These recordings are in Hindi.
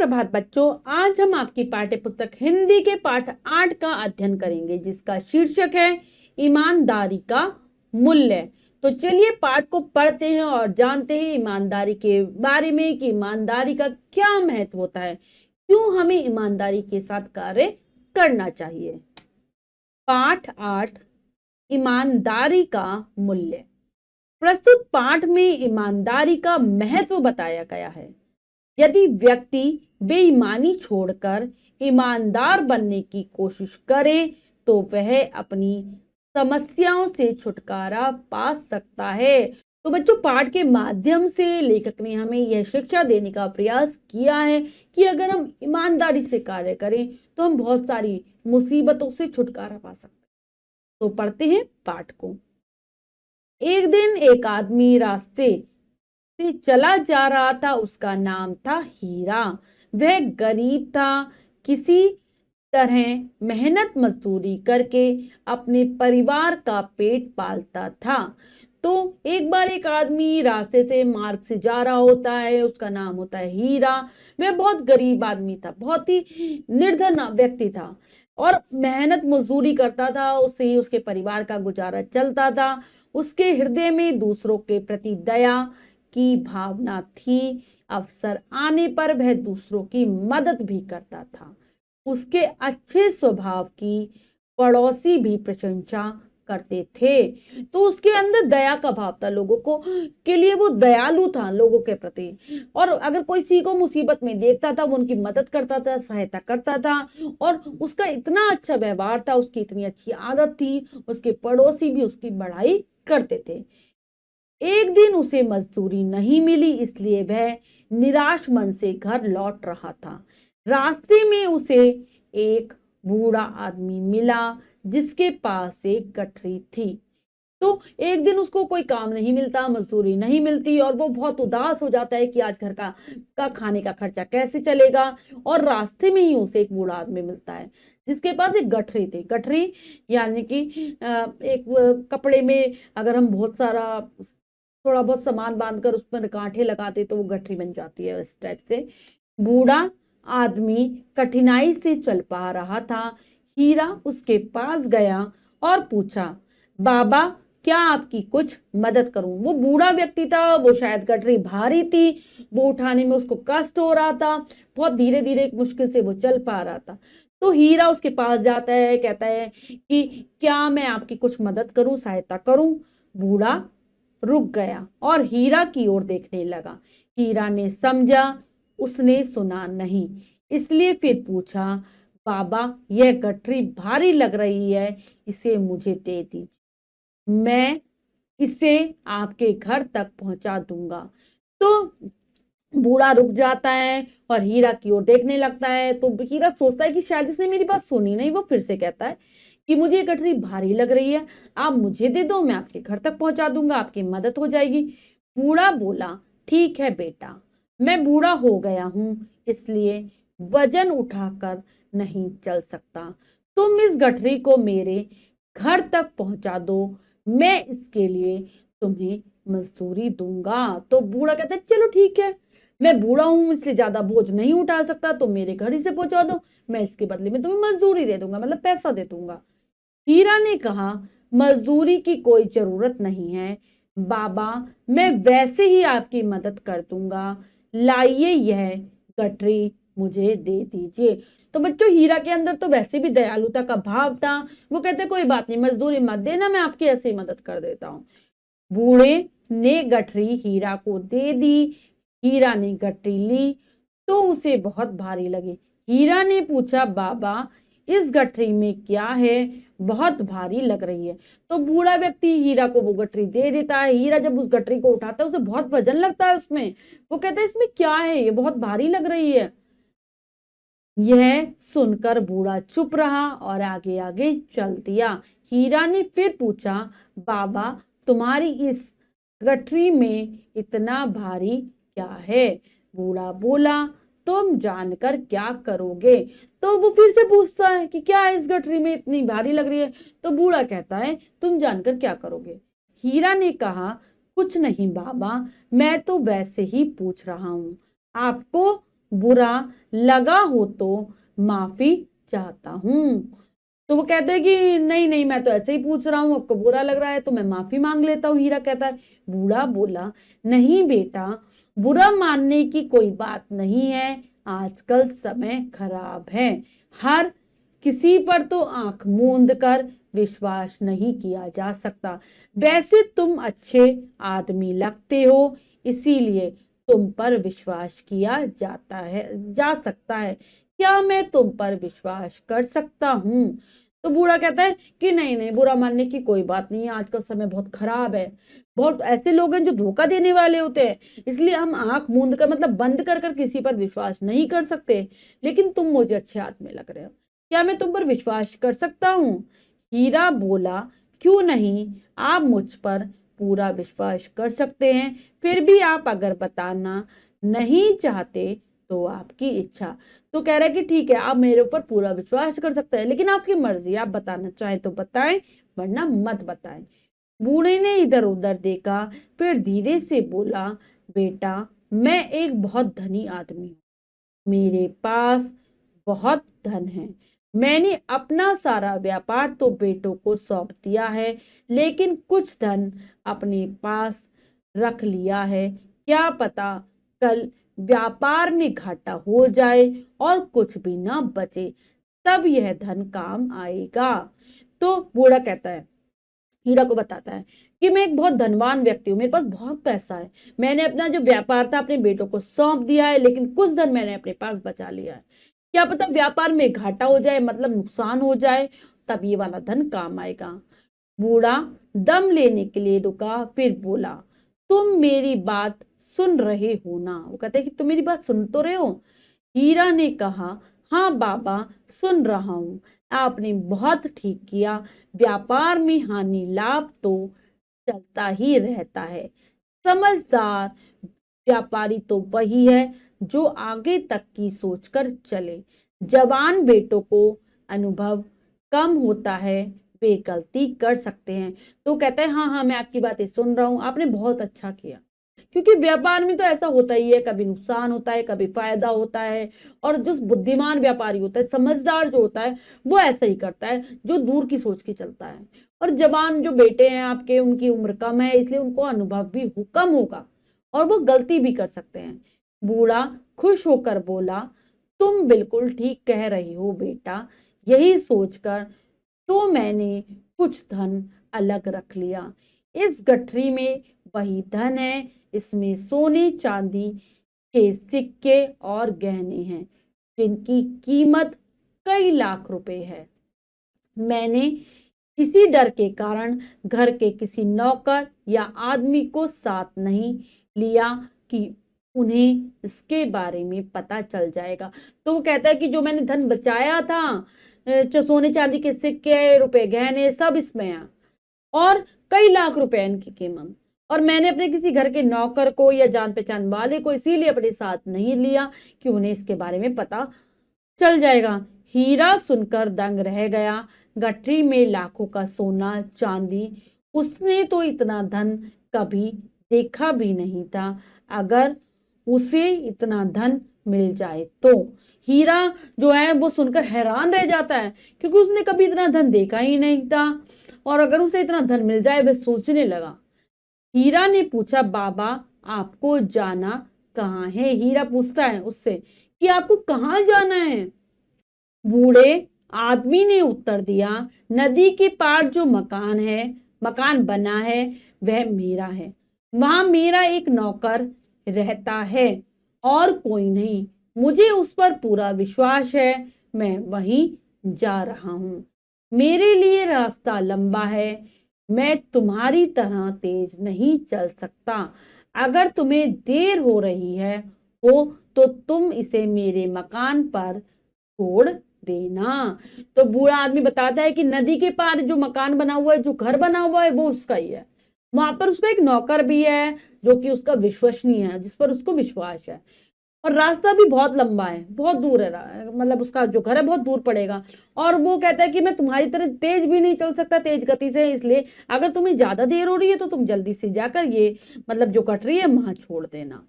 सुप्रभात बच्चों, आज हम आपकी पाठ्य पुस्तक हिंदी के पाठ 8 का अध्ययन करेंगे जिसका शीर्षक है ईमानदारी का मूल्य। तो चलिए पाठ को पढ़ते हैं और जानते हैं ईमानदारी के बारे में कि ईमानदारी का क्या महत्व होता है, क्यों हमें ईमानदारी के साथ कार्य करना चाहिए। पाठ 8 ईमानदारी का मूल्य। प्रस्तुत पाठ में ईमानदारी का महत्व बताया गया है। यदि व्यक्ति बेईमानी छोड़कर ईमानदार बनने की कोशिश करे तो वह अपनी समस्याओं से छुटकारा पा सकता है। तो बच्चों, पाठ के माध्यम से लेखक ने हमें यह शिक्षा देने का प्रयास किया है कि अगर हम ईमानदारी से कार्य करें तो हम बहुत सारी मुसीबतों से छुटकारा पा सकते हैं। तो पढ़ते हैं पाठ को। एक दिन एक आदमी रास्ते से चला जा रहा था। उसका नाम था हीरा। वह गरीब था, किसी तरह मेहनत मजदूरी करके अपने परिवार का पेट पालता था। तो एक बार एक आदमी रास्ते से मार्ग से जा रहा होता है, उसका नाम होता है हीरा। वह बहुत गरीब आदमी था, बहुत ही निर्धन व्यक्ति था और मेहनत मजदूरी करता था, उससे ही उसके परिवार का गुजारा चलता था। उसके हृदय में दूसरों के प्रति दया की भावना थी। अवसर आने पर वह दूसरों की मदद भी करता था। उसके अच्छे स्वभाव की पड़ोसी भी प्रशंसा करते थे। तो उसके अंदर दया का भाव था, लोगों को के लिए वो दयालु था लोगों के प्रति। और अगर कोई किसी को मुसीबत में देखता था वो उनकी मदद करता था, सहायता करता था। और उसका इतना अच्छा व्यवहार था, उसकी इतनी अच्छी आदत थी, उसके पड़ोसी भी उसकी बड़ाई करते थे। एक दिन उसे मजदूरी नहीं मिली, इसलिए वह निराश मन से घर लौट रहा था। रास्ते में उसे एक बूढ़ा आदमी मिला जिसके पास एक गठरी थी। तो एक दिन उसको कोई काम नहीं मिलता, मजदूरी नहीं मिलती और वो बहुत उदास हो जाता है कि आज घर का खाने का खर्चा कैसे चलेगा। और रास्ते में ही उसे एक बूढ़ा आदमी मिलता है जिसके पास एक गठरी थी। गठरी यानी कि एक कपड़े में अगर हम बहुत सारा थोड़ा बहुत सामान बांधकर उस पर कांठे लगाते तो वो गठरी बन जाती है। इस टाइप से बूढ़ा आदमी कठिनाई से चल पा रहा था। हीरा उसके पास गया और पूछा, बाबा क्या आपकी कुछ मदद करूं। वो बूढ़ा व्यक्ति था, वो शायद गठरी भारी थी, वो उठाने में उसको कष्ट हो रहा था, बहुत धीरे धीरे मुश्किल से वो चल पा रहा था। तो हीरा उसके पास जाता है, कहता है कि क्या मैं आपकी कुछ मदद करूं, सहायता करूं। बूढ़ा रुक गया और हीरा की ओर देखने लगा। हीरा ने समझा उसने सुना नहीं, इसलिए फिर पूछा, बाबा यह गठरी भारी लग रही है, इसे मुझे दे दीजिए, मैं इसे आपके घर तक पहुंचा दूंगा। तो बूढ़ा रुक जाता है और हीरा की ओर देखने लगता है। तो हीरा सोचता है कि शायद इसने मेरी बात सुनी नहीं। वो फिर से कहता है कि मुझे ये गठरी भारी लग रही है, आप मुझे दे दो, मैं आपके घर तक पहुंचा दूंगा, आपकी मदद हो जाएगी। बूढ़ा बोला, ठीक है बेटा, मैं बूढ़ा हो गया हूं इसलिए वजन उठाकर नहीं चल सकता, तुम इस गठरी को मेरे घर तक पहुंचा दो, मैं इसके लिए तुम्हें मजदूरी दूंगा। तो बूढ़ा कहता है चलो ठीक है, मैं बूढ़ा हूं इसलिए ज्यादा बोझ नहीं उठा सकता, तो मेरे घर ही से पहुंचा दो, मैं इसके बदले में तुम्हें मजदूरी दे दूंगा, मतलब पैसा दे दूंगा। हीरा ने कहा, मजदूरी की कोई जरूरत नहीं है बाबा, मैं वैसे ही आपकी मदद कर दूंगा, लाइए यह गठरी मुझे दे दीजिए। तो बच्चों, हीरा के अंदर तो वैसे भी दयालुता का भाव था। वो कहते कोई बात नहीं, मजदूरी मत देना, मैं आपकी ऐसे ही मदद कर देता हूँ। बूढ़े ने गठरी हीरा को दे दी। हीरा ने गठरी ली तो उसे बहुत भारी लगी। हीरा ने पूछा, बाबा इस गठरी में क्या है, बहुत भारी लग रही है। तो बूढ़ा व्यक्ति हीरा को वो गठरी दे देता है। हीरा जब उस गठरी को उठाता है उसे बहुत वजन लगता है उसमें। वो कहता है इसमें क्या है, ये बहुत भारी लग रही है। यह सुनकर बूढ़ा चुप रहा और आगे आगे चल दिया। हीरा ने फिर पूछा, बाबा तुम्हारी इस गठरी में इतना भारी क्या है। बूढ़ा बोला, तुम जानकर क्या करोगे। तो वो फिर से पूछता है कि क्या इस गठरी में इतनी भारी लग रही है। तो बूढ़ा कहता है तुम जानकर क्या करोगे। हीरा ने कहा, कुछ नहीं बाबा, मैं तो वैसे ही पूछ रहा हूं, आपको बुरा लगा हो तो माफी चाहता हूँ। तो वो कहते हैं कि नहीं नहीं, मैं तो ऐसे ही पूछ रहा हूँ, आपको बुरा लग रहा है तो मैं माफी मांग लेता हूँ। हीरा कहता है, बूढ़ा बोला, नहीं बेटा, बुरा मानने की कोई बात नहीं है, आजकल समय खराब है, हर किसी पर तो आंख मूंद कर विश्वास नहीं किया जा सकता। वैसे तुम अच्छे आदमी लगते हो, इसीलिए तुम पर विश्वास किया जा सकता है। क्या मैं तुम पर विश्वास कर सकता हूँ? तो बूढ़ा कहता है कि नहीं नहीं, बुरा मानने की कोई बात नहीं है, आज का समय बहुत खराब है, बहुत ऐसे लोग हैं जो धोखा देने वाले होते हैं, इसलिए हम आंख मूंद कर मतलब बंद कर कर किसी पर विश्वास नहीं कर सकते। लेकिन तुम मुझे अच्छे आदमी लग रहे हो, क्या मैं तुम पर विश्वास कर सकता हूँ? हीरा बोला, क्यों नहीं, आप मुझ पर पूरा विश्वास कर सकते हैं, फिर भी आप अगर बताना नहीं चाहते तो आपकी इच्छा। तो कह रहा है कि ठीक है, आप मेरे ऊपर पूरा विश्वास कर सकते हैं, लेकिन आपकी मर्जी, आप बताना चाहें तो बताएं, वरना मत बताएं। बूढ़े ने इधर उधर देखा, फिर धीरे से बोला, बेटा, मैं एक बहुत धनी आदमी हूँ, मेरे पास बहुत धन है, मैंने अपना सारा व्यापार तो बेटों को सौंप दिया है, लेकिन कुछ धन अपने पास रख लिया है, क्या पता कल व्यापार में घाटा हो जाए और कुछ भी ना बचे, तब यह धन काम आएगा। तो बूढ़ा कहता है, हीरा को बताता है कि मैं एक बहुत धनवान व्यक्ति हूँ, मेरे पास बहुत पैसा है, मैंने अपना जो व्यापार था अपने बेटों को सौंप दिया है, लेकिन कुछ धन मैंने अपने पास बचा लिया है, क्या पता व्यापार में घाटा हो जाए, मतलब नुकसान हो जाए, तब ये वाला धन काम आएगा। बूढ़ा दम लेने के लिए रुका, फिर बोला, तुम मेरी बात सुन रहे हो ना? वो कहते हैं कि तुम मेरी बात सुन तो रहे हो? हीरा ने कहा, हाँ बाबा, सुन रहा हूँ, आपने बहुत ठीक किया, व्यापार में हानि लाभ तो चलता ही रहता है, समझदार व्यापारी तो वही है जो आगे तक की सोचकर चले, जवान बेटों को अनुभव कम होता है, वे गलती कर सकते हैं। तो कहता है, हाँ हाँ, मैं आपकी बातें सुन रहा हूँ, आपने बहुत अच्छा किया, क्योंकि व्यापार में तो ऐसा होता ही है, कभी नुकसान होता है, कभी फायदा होता है, और जो बुद्धिमान व्यापारी होता है, समझदार जो होता है, वो ऐसा ही करता है, जो दूर की सोच के चलता है। और जवान जो बेटे हैं आपके, उनकी उम्र कम है, इसलिए उनको अनुभव भी कम होगा और वो गलती भी कर सकते हैं। बूढ़ा खुश होकर बोला, तुम बिल्कुल ठीक कह रही हो बेटा, यही सोचकर तो मैंने कुछ धन अलग रख लिया, इस गठरी में वही धन है, इसमें सोने चांदी के सिक्के और गहने हैं, जिनकी कीमत कई लाख रुपए है। मैंने इसी डर के कारण घर के किसी नौकर या आदमी को साथ नहीं लिया कि उन्हें इसके बारे में पता चल जाएगा। तो वो कहता है कि जो मैंने धन बचाया था, जो सोने चांदी के सिक्के, रुपए, गहने, सब इसमें है, और कई लाख रुपए इनकी कीमत, और मैंने अपने किसी घर के नौकर को या जान पहचान वाले को इसीलिए अपने साथ नहीं लिया कि उन्हें इसके बारे में पता चल जाएगा। हीरा सुनकर दंग रह गया, गठरी में लाखों का सोना चांदी, उसने तो इतना धन कभी देखा भी नहीं था, अगर उसे इतना धन मिल जाए तो। हीरा जो है वो सुनकर हैरान रह जाता है, क्योंकि उसने कभी इतना धन देखा ही नहीं था, और अगर उसे इतना धन मिल जाए, वह सोचने लगा। हीरा ने पूछा, बाबा, आपको जाना कहाँ है? हीरा पूछता है उससे कि आपको कहाँ जाना है? बूढ़े आदमी ने उत्तर दिया, नदी के पार जो मकान बना है, वह मेरा है, वहां मेरा एक नौकर रहता है और कोई नहीं, मुझे उस पर पूरा विश्वास है, मैं वहीं जा रहा हूं, मेरे लिए रास्ता लंबा है, मैं तुम्हारी तरह तेज नहीं चल सकता, अगर तुम्हें देर हो रही है हो तो तुम इसे मेरे मकान पर छोड़ देना। तो बूढ़ा आदमी बताता है कि नदी के पार जो मकान बना हुआ है, जो घर बना हुआ है, वो उसका ही है, वहां पर उसका एक नौकर भी है जो कि उसका विश्वसनीय है, जिस पर उसको विश्वास है, और रास्ता भी बहुत लंबा है, बहुत दूर है, मतलब उसका जो घर है बहुत दूर पड़ेगा। और वो कहता है कि मैं तुम्हारी तरह तेज भी नहीं चल सकता, तेज गति से, इसलिए अगर तुम्हें ज्यादा देर हो रही है तो तुम जल्दी से जाकर ये मतलब जो कट रही है वहां छोड़ देना।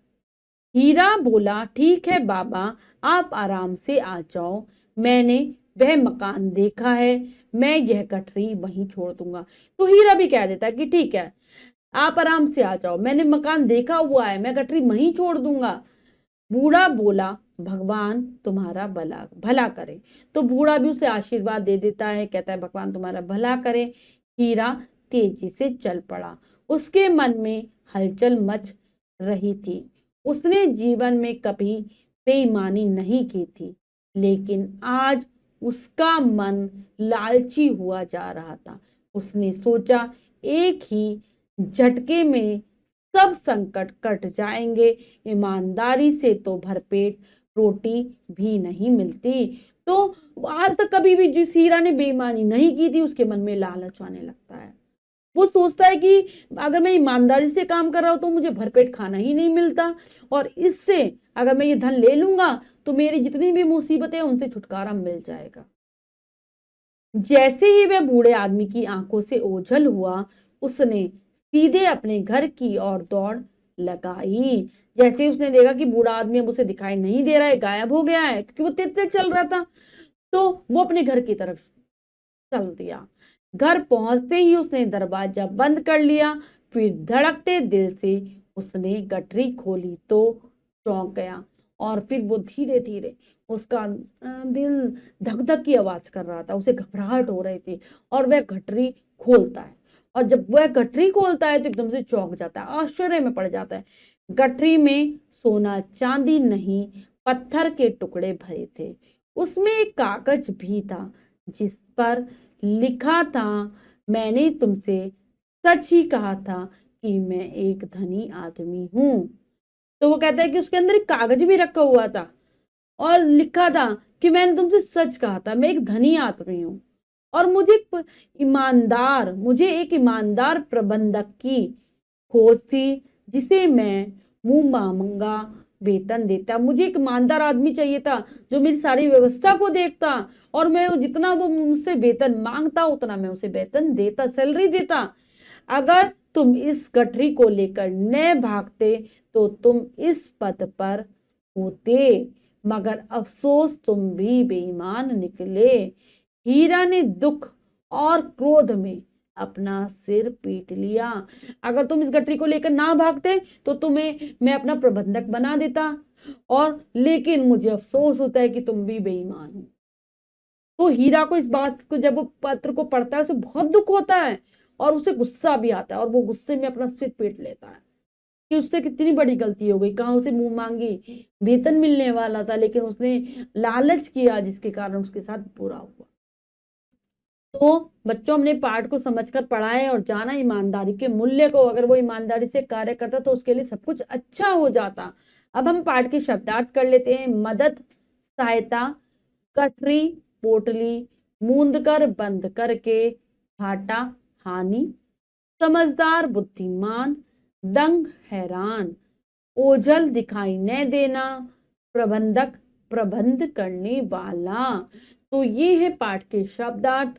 हीरा बोला, ठीक है बाबा, आप आराम से आ जाओ, मैंने वह मकान देखा है, मैं यह गठरी वहीं छोड़ दूंगा। तो हीरा भी कह देता है कि ठीक है, आप आराम से आ जाओ, मैंने मकान देखा हुआ है, मैं गठरी वहीं छोड़ दूंगा। बूढ़ा बोला, भगवान तुम्हारा भला भला करे। तो बूढ़ा भी उसे आशीर्वाद दे देता है, कहता है भगवान तुम्हारा भला करे। हीरा तेजी से चल पड़ा। उसके मन में हलचल मच रही थी। उसने जीवन में कभी बेईमानी नहीं की थी, लेकिन आज उसका मन लालची हुआ जा रहा था। उसने सोचा, एक ही झटके में सब संकट कट जाएंगे, ईमानदारी से तो भरपेट रोटी भी नहीं मिलती। तो आज तक कभी भी जिस हीरा ने बेईमानी नहीं की थी, उसके मन में लालच आने लगता है। वो सोचता है कि अगर मैं ईमानदारी से काम कर रहा हूं तो मुझे भरपेट खाना ही नहीं मिलता, और इससे अगर मैं ये धन ले लूंगा तो मेरी जितनी भी मुसीबतें हैं उनसे छुटकारा मिल जाएगा। जैसे ही वह बूढ़े आदमी की आंखों से ओझल हुआ, उसने सीधे अपने घर की ओर दौड़ लगाई। जैसे ही उसने देखा कि बूढ़ा आदमी अब उसे दिखाई नहीं दे रहा है, गायब हो गया है, क्योंकि वो तेज तेज चल रहा था, तो वो अपने घर की तरफ चल दिया। घर पहुंचते ही उसने दरवाजा बंद कर लिया। फिर धड़कते दिल से उसने गठरी खोली तो चौंक गया, और फिर वो धीरे धीरे उसका दिल धक धक की आवाज कर रहा था, उसे घबराहट हो रही थी, और वह गठरी खोलता है। और जब वह गठरी खोलता है तो एकदम से चौंक जाता है, आश्चर्य में पड़ जाता है। गठरी में सोना चांदी नहीं, पत्थर के टुकड़े भरे थे। उसमें एक कागज भी था, जिस पर लिखा था, मैंने तुमसे सच ही कहा था कि मैं एक धनी आदमी हूं। तो वो कहता है कि उसके अंदर एक कागज भी रखा हुआ था और लिखा था कि मैंने तुमसे सच कहा था, मैं एक धनी आदमी हूं, और मुझे एक ईमानदार प्रबंधक की खोज थी, जिसे मैं मुंह मांगा वेतन देता। मुझे एक ईमानदार आदमी चाहिए था जो मेरी सारी व्यवस्था को देखता, और मैं जितना वो मुझसे वेतन मांगता उतना मैं उसे वेतन देता, सैलरी देता। अगर तुम इस गठरी को लेकर न भागते तो तुम इस पद पर होते, मगर अफसोस तुम भी बेईमान निकले। हीरा ने दुख और क्रोध में अपना सिर पीट लिया। अगर तुम इस गठरी को लेकर ना भागते तो तुम्हें मैं अपना प्रबंधक बना देता, और लेकिन मुझे अफसोस होता है कि तुम भी बेईमान हो। तो हीरा को इस बात को, जब वो पत्र को पढ़ता है, उसे बहुत दुख होता है और उसे गुस्सा भी आता है, और वो गुस्से में अपना सिर पीट लेता है कि उससे कितनी बड़ी गलती हो गई। कहाँ उसे मुंह मांगी वेतन मिलने वाला था, लेकिन उसने लालच किया, जिसके कारण उसके साथ बुरा हुआ। तो बच्चों, हमने पाठ को समझकर पढ़ा है और जाना ईमानदारी के मूल्य को। अगर वो ईमानदारी से कार्य करता तो उसके लिए सब कुछ अच्छा हो जाता। अब हम पाठ के शब्दार्थ कर लेते हैं। मदद, सहायता, कठरी, पोटली, मूंद कर, बंद करके, घाटा, हानि, समझदार, बुद्धिमान, दंग, हैरान, ओझल, दिखाई न देना, प्रबंधक, प्रबंध करने वाला। तो ये है पाठ के शब्दार्थ,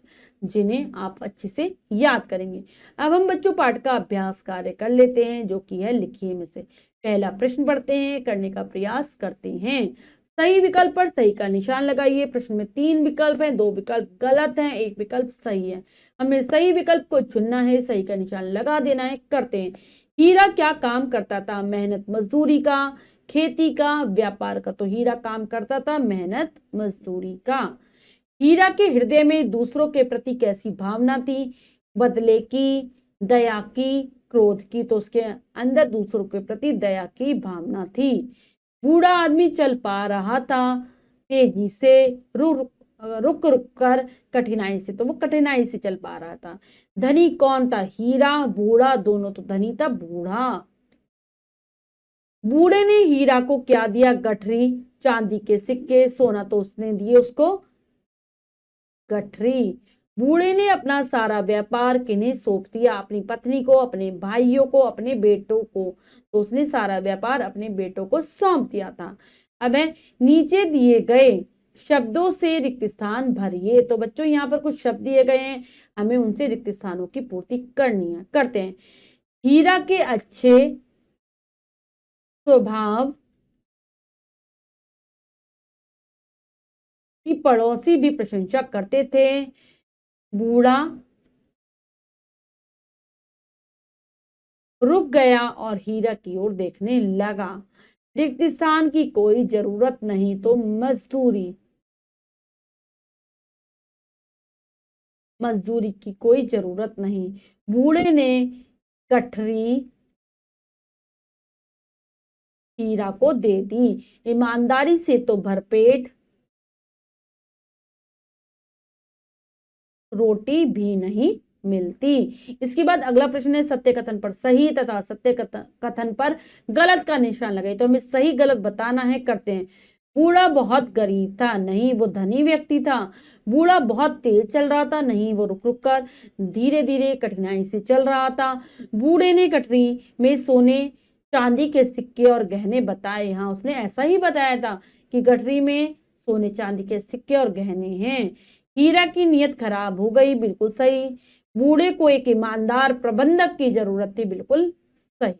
जिन्हें आप अच्छे से याद करेंगे। अब हम बच्चों पाठ का अभ्यास कार्य कर लेते हैं, जो कि है लिखिए में से। पहला प्रश्न पढ़ते हैं, करने का प्रयास करते हैं। सही विकल्प पर सही का निशान लगाइए। प्रश्न में 3 विकल्प हैं, 2 विकल्प गलत हैं, 1 विकल्प सही है। हमें सही विकल्प को चुनना है, सही का निशान लगा देना है। करते हैं। हीरा क्या काम करता था? मेहनत मजदूरी का, खेती का, व्यापार का। तो हीरा काम करता था मेहनत मजदूरी का। हीरा के हृदय में दूसरों के प्रति कैसी भावना थी? बदले की, दया की, क्रोध की। तो उसके अंदर दूसरों के प्रति दया की भावना थी। बूढ़ा आदमी चल पा रहा था तेजी से, रुक रुक रुक कर, कठिनाई से। तो वो कठिनाई से चल पा रहा था। धनी कौन था? हीरा, बूढ़ा, दोनों। तो धनी था बूढ़ा। बूढ़े ने हीरा को क्या दिया? गठरी, चांदी के सिक्के, सोना तो उसने दिए उसको गठरी। बूढ़े ने अपना सारा व्यापार किन्हें सौंप दिया? अपनी पत्नी को, अपने भाइयों को, अपने बेटों को। तो उसने सारा व्यापार अपने बेटों को सौंप दिया था। अब है, नीचे दिए गए शब्दों से रिक्त स्थान भरिए। तो बच्चों, यहाँ पर कुछ शब्द दिए गए हैं, हमें उनसे रिक्त स्थानों की पूर्ति करनी है। करते हैं। हीरा के अच्छे स्वभाव कि पड़ोसी भी प्रशंसा करते थे। बूढ़ा रुक गया और हीरा की ओर देखने लगा। रिक्त स्थान की कोई जरूरत नहीं तो मजदूरी की कोई जरूरत नहीं। बूढ़े ने गठरी हीरा को दे दी। ईमानदारी से तो भरपेट रोटी भी नहीं मिलती। इसके बाद अगला प्रश्न है, सत्य कथन पर सही तथा सत्य कथन पर गलत का निशान लगाए। तो हमें सही गलत बताना है, करते हैं। बूढ़ा बहुत गरीब था, नहीं वो धनी व्यक्ति था। बूढ़ा बहुत तेज चल रहा था, नहीं वो रुक रुक कर धीरे धीरे कठिनाई से चल रहा था। बूढ़े ने गठरी में सोने चांदी के सिक्के और गहने बताए। हाँ, उसने ऐसा ही बताया था कि गठरी में सोने चांदी के सिक्के और गहने हैं। हीरा की नीयत खराब हो गई, बिल्कुल सही। बूढ़े को एक ईमानदार प्रबंधक की जरूरत थी, बिल्कुल सही।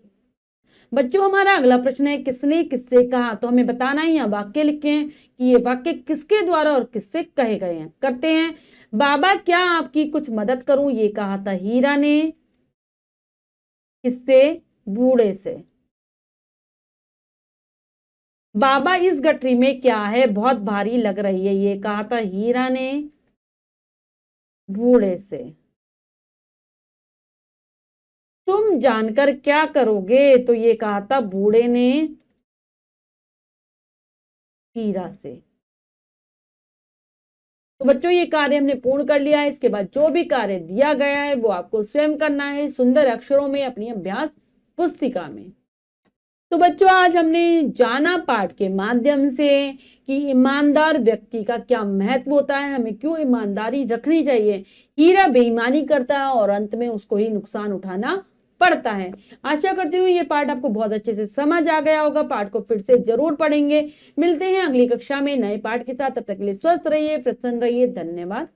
बच्चों, हमारा अगला प्रश्न है, किसने किससे कहा। तो हमें बताना है, यहाँ वाक्य लिखे हैं कि ये वाक्य किसके द्वारा और किससे कहे गए हैं। करते हैं। बाबा, क्या आपकी कुछ मदद करूं, ये कहा था हीरा ने। किससे? बूढ़े से। बाबा, इस गठरी में क्या है, बहुत भारी लग रही है, ये कहा था हीरा ने बूढ़े से। तुम जानकर क्या करोगे, तो ये कहा था बूढ़े ने हीरा से। तो बच्चों, ये कार्य हमने पूर्ण कर लिया है। इसके बाद जो भी कार्य दिया गया है वो आपको स्वयं करना है, सुंदर अक्षरों में अपनी अभ्यास पुस्तिका में। तो बच्चों, आज हमने जाना पाठ के माध्यम से कि ईमानदार व्यक्ति का क्या महत्व होता है, हमें क्यों ईमानदारी रखनी चाहिए। हीरा बेईमानी करता है और अंत में उसको ही नुकसान उठाना पड़ता है। आशा करती हूँ ये पाठ आपको बहुत अच्छे से समझ आ गया होगा। पाठ को फिर से जरूर पढ़ेंगे। मिलते हैं अगली कक्षा में नए पाठ के साथ। तब तक के लिए स्वस्थ रहिए, प्रसन्न रहिए। धन्यवाद।